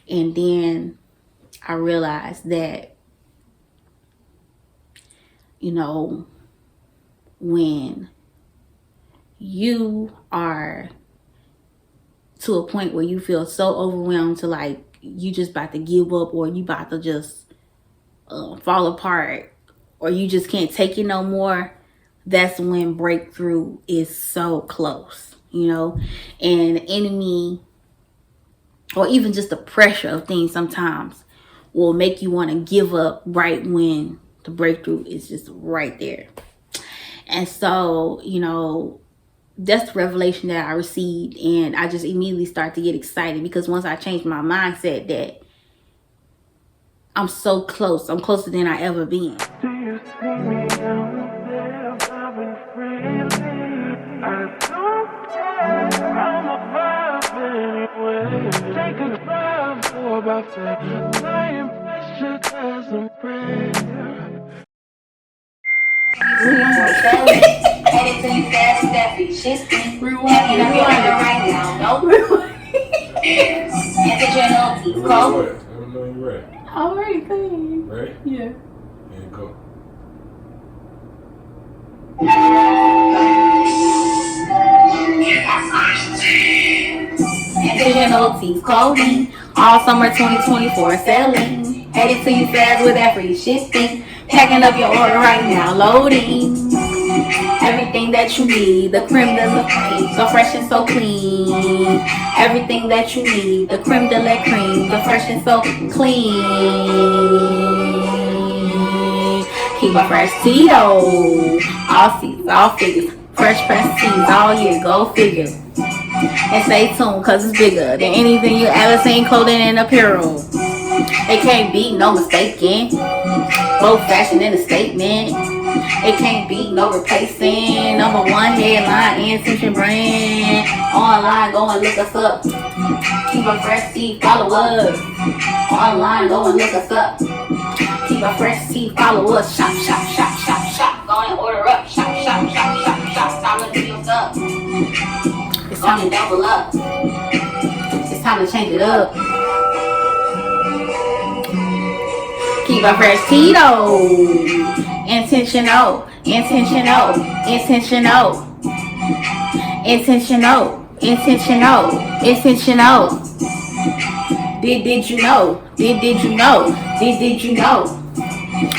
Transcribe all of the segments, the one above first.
And then I realized that, you know, when you are to a point where you feel so overwhelmed to like you just about to give up, or you about to just fall apart, or you just can't take it no more, that's when breakthrough is so close, you know. And the enemy, or even just the pressure of things, sometimes will make you want to give up right when the breakthrough is just right there. And so, you know, that's the revelation that I received, and I just immediately start to get excited, because once I changed my mindset that I'm so close, I'm closer than I ever been. Do you see me out there, loving freely? I don't care, I'm a vibe anyway. Take a drive for about faith, lying pressure cause I'm prayer. Anything fast, Steffi, she's rewind right now. Nope. And Let me know you're ready. All right, go ahead. Ready? Yeah. And go. Additional teeth clothing, all summer 2024 selling. Headed to you fast with that free shipping. Packing up your order right now, loading. Everything that you need, the creme de la creme, so fresh and so clean. Everything that you need, the creme de la creme, so fresh and so clean. Keep a fresh Tito, all seats, all figures, fresh pressed tees all year, go figure. And stay tuned, cause it's bigger than anything you ever seen, clothing and apparel. It can't be no mistaken, both fashion and a statement. It can't be no replacing. Number one headline, Intention brand. Online, go and look us up. Keep a fresh seat, follow us. Online, go and look us up. Keep a fresh seat, follow us. Shop, shop, shop, shop, shop. Go and order up. Shop, shop, shop, shop, shop. Time to do your stuff. It's time to double up. It's time to change it up. Keep a fresh Tito. Intentional, intentional, intentional, intentional, intentional, intentional. Did you know? Did you know? Did you know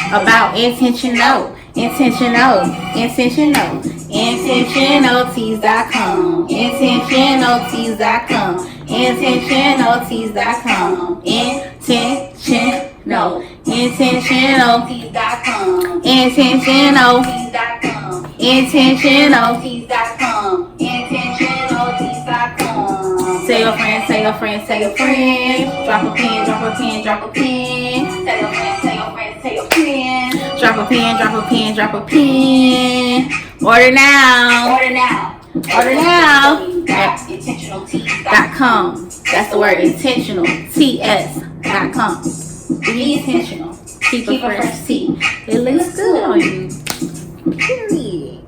about intentional, intentional, intentional, intentionaltees.com, intentionaltees.com, intentionaltees.com, intentional, intentionaltees.com, intentionaltees.com, intentionaltees.com, intentionaltees.com. Tell your friends, tell your friends, tell your friends. Drop a pin, drop a pin, drop a pin. Tell your friends, tell your friends, tell your friends. Drop a pin, drop a pin, drop a pin. Order now. Order now. Order now. Intentionaltees.com. That's the word, intentional. TS.com. Be intentional. Keep a fresh tee. It looks good on you. Period.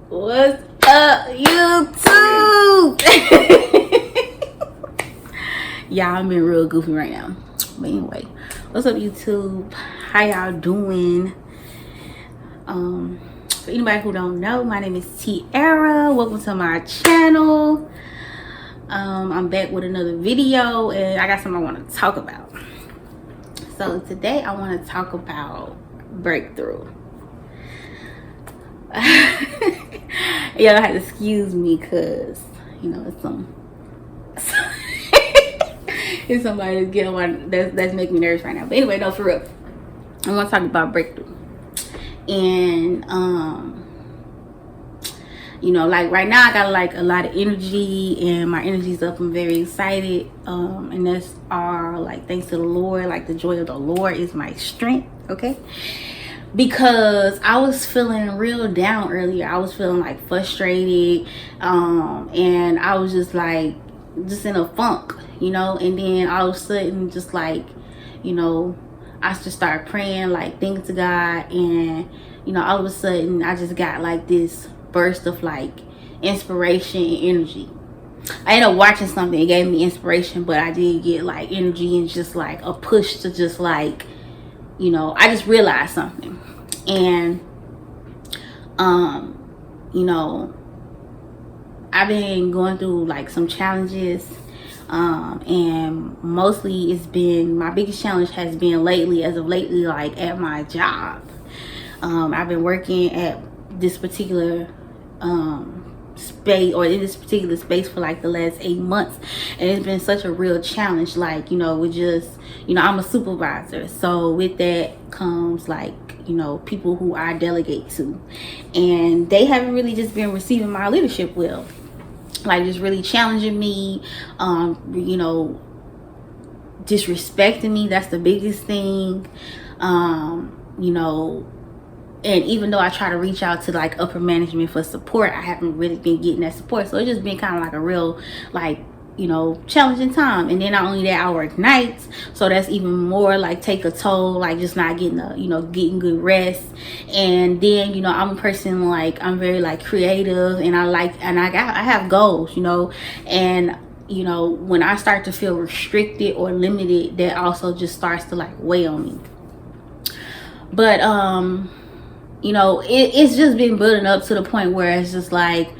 What's up, YouTube? Y'all, I'm being real goofy right now. But anyway, what's up, YouTube? How y'all doing? For anybody who don't know, my name is Tiara. Welcome to my channel. I'm back with another video, and I got something I want to talk about. So today I want to talk about breakthrough. Y'all have to excuse me, cause you know it's it's somebody that's getting one that's making me nervous right now. But anyway, no, for real, I want to talk about breakthrough. And you know, like right now I got like a lot of energy, and my energy's up. I'm very excited, and that's all like thanks to the Lord. Like the joy of the Lord is my strength. Okay, because I was feeling real down earlier. I was feeling like frustrated, and I was just like just in a funk, you know. And then all of a sudden, just like, you know, I just started praying, like thinking to God, and you know, all of a sudden I just got like this burst of like, inspiration and energy. I ended up watching something, it gave me inspiration, but I did get like energy and just like a push to just like, I just realized something. And you know, I've been going through like some challenges, and mostly it's been, my biggest challenge has been as of lately, like at my job. I've been working at this particular space, or in this particular space, for like the last 8 months, and it's been such a real challenge. Like, with just, I'm a supervisor, so with that comes like, people who I delegate to, and they haven't really just been receiving my leadership well, like just really challenging me, disrespecting me. That's the biggest thing. And even though I try to reach out to like upper management for support, I haven't really been getting that support. So it's just been kind of like a real, like, challenging time. And then not only that, I work nights, so that's even more like take a toll, like just not getting getting good rest. And then, I'm a person, like, I'm very like creative, and I have goals, and when I start to feel restricted or limited, that also just starts to like weigh on me. But it's just been building up to the point where it's just like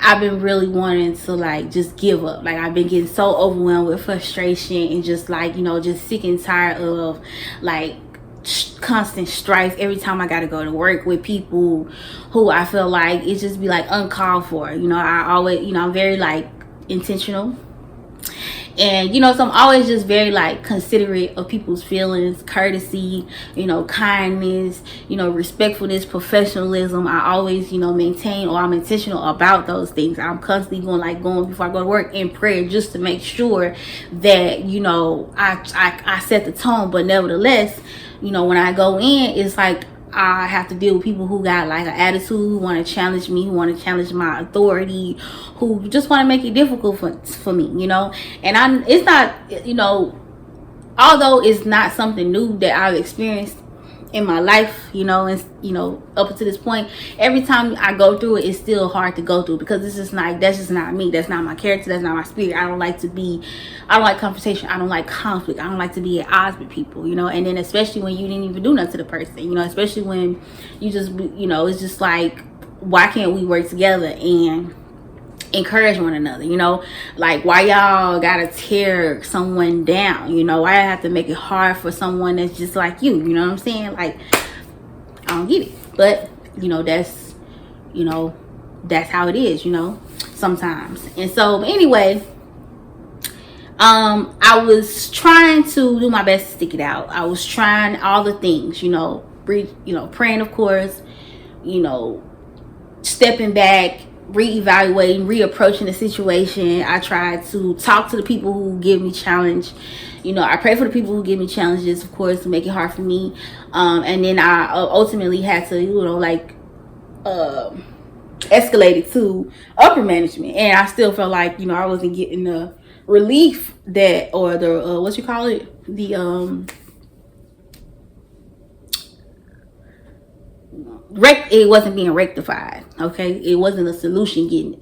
I've been really wanting to like just give up. Like, I've been getting so overwhelmed with frustration and just like, just sick and tired of like constant strife every time I gotta go to work with people who I feel like it just be like uncalled for. I always, I'm very like intentional. And so I'm always just very like considerate of people's feelings, courtesy, kindness, respectfulness, professionalism. I always, maintain, or I'm intentional about those things. I'm constantly going before I go to work in prayer, just to make sure that, I set the tone. But nevertheless, when I go in, it's like I have to deal with people who got like an attitude, who want to challenge me, who want to challenge my authority, who just want to make it difficult for me, and it's not, although it's not something new that I've experienced in my life, and up until this point, every time I go through it, it's still hard to go through, because that's just not me. That's not my character. That's not my spirit. I don't like confrontation. I don't like conflict. I don't like to be at odds with people, and then especially when you didn't even do nothing to the person, especially when you just, it's just like, why can't we work together and encourage one another? Like, why y'all gotta tear someone down? Why I have to make it hard for someone that's just like you? You know what I'm saying? Like, I don't get it. But that's how it is, sometimes. And so, but anyway, I was trying to do my best to stick it out. I was trying all the things, praying, of course, stepping back, reevaluating, reapproaching the situation. I try to talk to the people who give me challenge. I pray for the people who give me challenges, of course, to make it hard for me. And then I ultimately had to, escalate it to upper management. And I still felt like, I wasn't getting the relief that, or the, what you call it? It wasn't being rectified. Okay, it wasn't a solution getting,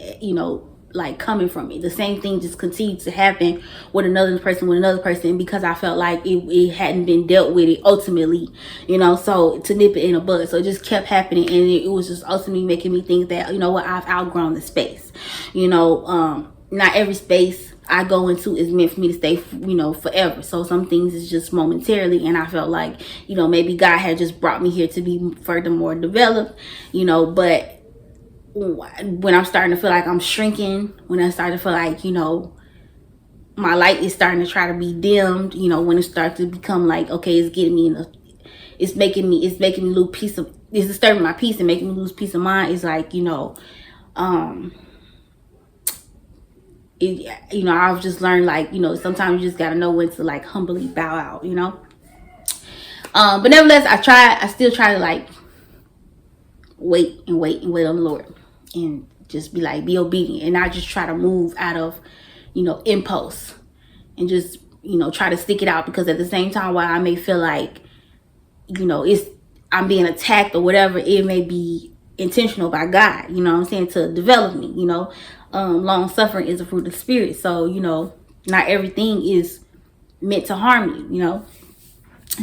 like coming from me. The same thing just continued to happen with another person, because I felt like it hadn't been dealt with it ultimately, so to nip it in the bud. So it just kept happening, and it was just ultimately making me think that, I've outgrown the space. Not every space I go into is meant for me to stay, forever. So some things is just momentarily, and I felt like, maybe God had just brought me here to be furthermore developed, but when I'm starting to feel like I'm shrinking, when I start to feel like, my light is starting to try to be dimmed, when it starts to become like, okay, it's getting me it's making me lose it's disturbing my peace and making me lose peace of mind. It's like, I've just learned, like, sometimes you just gotta know when to like humbly bow out, but nevertheless, I still try to like wait on the Lord, and just be obedient, and not just try to move out of, impulse, and just, try to stick it out, because at the same time, while I may feel like, I'm being attacked or whatever, it may be intentional by God, you know what I'm saying, to develop me, you know. Long suffering is a fruit of the spirit. So, you know, not everything is meant to harm you, you know.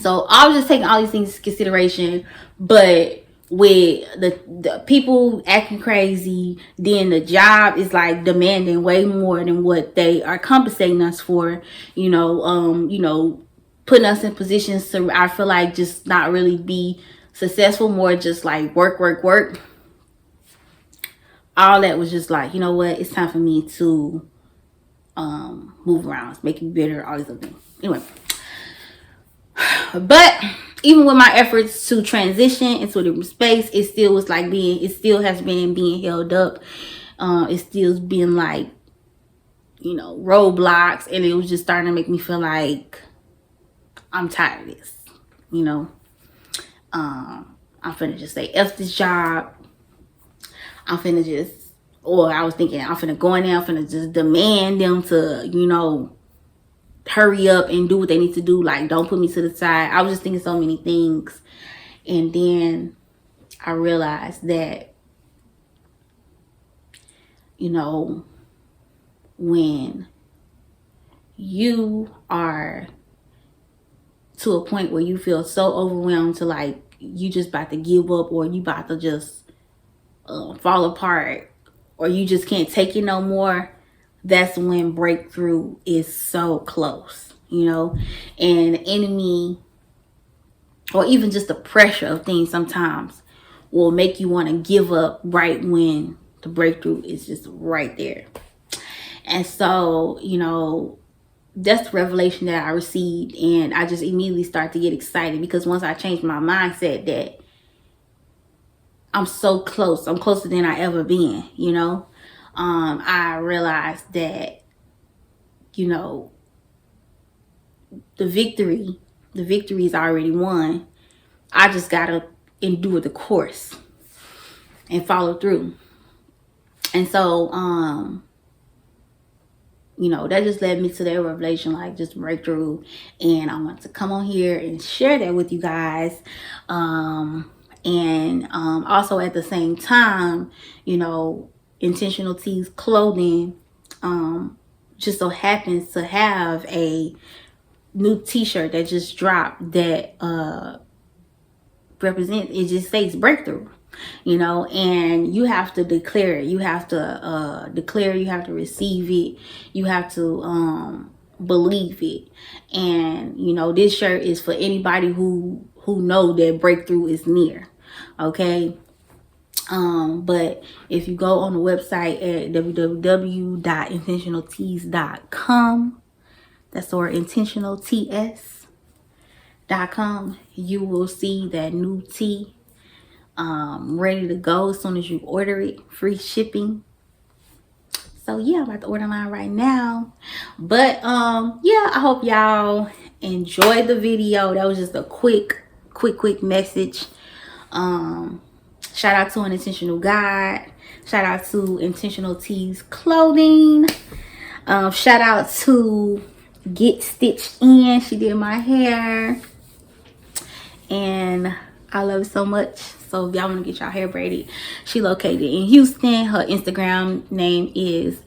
So I was just taking all these things into consideration, but with the people acting crazy, then the job is like demanding way more than what they are compensating us for, you know, putting us in positions to, I feel like, just not really be successful, more just like work, work, work. All that was just like, you know what, it's time for me to move around, make it better, all these other things. Anyway, but even with my efforts to transition into a different space, it still was like it still has been being held up. It still been like, you know, roadblocks, and it was just starting to make me feel like I'm tired of this, you know. I'm finna just say F this job. I'm finna just, or I was thinking I'm finna go in there, I'm finna just demand them to, you know, hurry up and do what they need to do. Like, don't put me to the side. I was just thinking so many things. And then I realized that, you know, when you are to a point where you feel so overwhelmed to like you just about to give up, or you about to just fall apart, or you just can't take it no more, that's when breakthrough is so close, you know. And the enemy, or even just the pressure of things, sometimes will make you want to give up right when the breakthrough is just right there. And so, you know, that's the revelation that I received, and I just immediately start to get excited, because once I changed my mindset that I'm so close, I'm closer than I ever been, you know, I realized that, you know, the victory is already won. I just gotta endure the course and follow through. And so, you know, that just led me to that revelation, like just breakthrough. And I want to come on here and share that with you guys. And also at the same time, you know, Intentional Tees clothing just so happens to have a new t-shirt that just dropped that represents, it just states breakthrough, you know. And you have to declare it, you have to declare, you have to receive it, you have to believe it. And you know, this shirt is for anybody who know that breakthrough is near. Okay. But if you go on the website at www.intentionaltees.com, that's our intentionalts.com, you will see that new tee ready to go as soon as you order it, free shipping. So yeah, I'm about to order mine right now. But yeah, I hope y'all enjoyed the video. That was just a quick message. Shout out to An Intentional God. Shout out to Intentional Tees clothing. Shout out to Get Stitched In. She did my hair. And I love it so much. So if y'all want to get y'all hair braided, she located in Houston. Her Instagram name is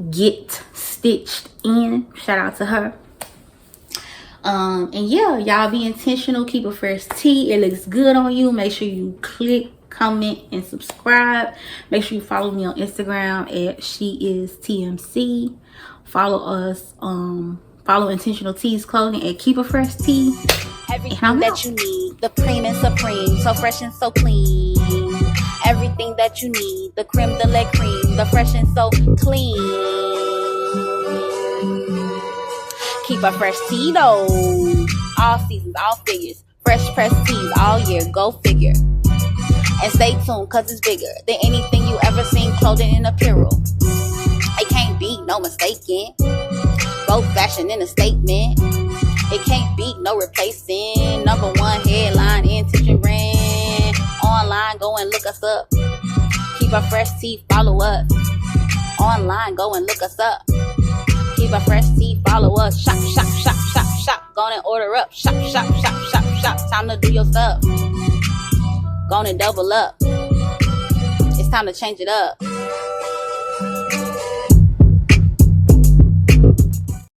Get Stitched In. Shout out to her. And yeah, y'all be intentional. Keep a fresh tee. It looks good on you. Make sure you click, comment, and subscribe. Make sure you follow me on Instagram at SheIsTMC. Follow us. Follow Intentional Tees clothing at Keep a Fresh Tee. Everything that you need, the cream and supreme, so fresh and so clean. Everything that you need, the creme de la cream, the fresh and so clean. Keep a fresh tee though. All seasons, all figures. Fresh pressed tees all year, go figure. And stay tuned, cause it's bigger than anything you ever seen, clothing and apparel. It can't be, no mistaking. Both fashion and a statement. It can't be, no replacing. Number one headline, intention brand. Online, go and look us up. Keep a fresh tee, follow us. Online, go and look us up. Keep a fresh tee, follow us. Shop, shop, shop, shop, shop. Go and order up. Shop, shop, shop, shop, shop. Time to do your stuff. Gonna double up. It's time to change it up.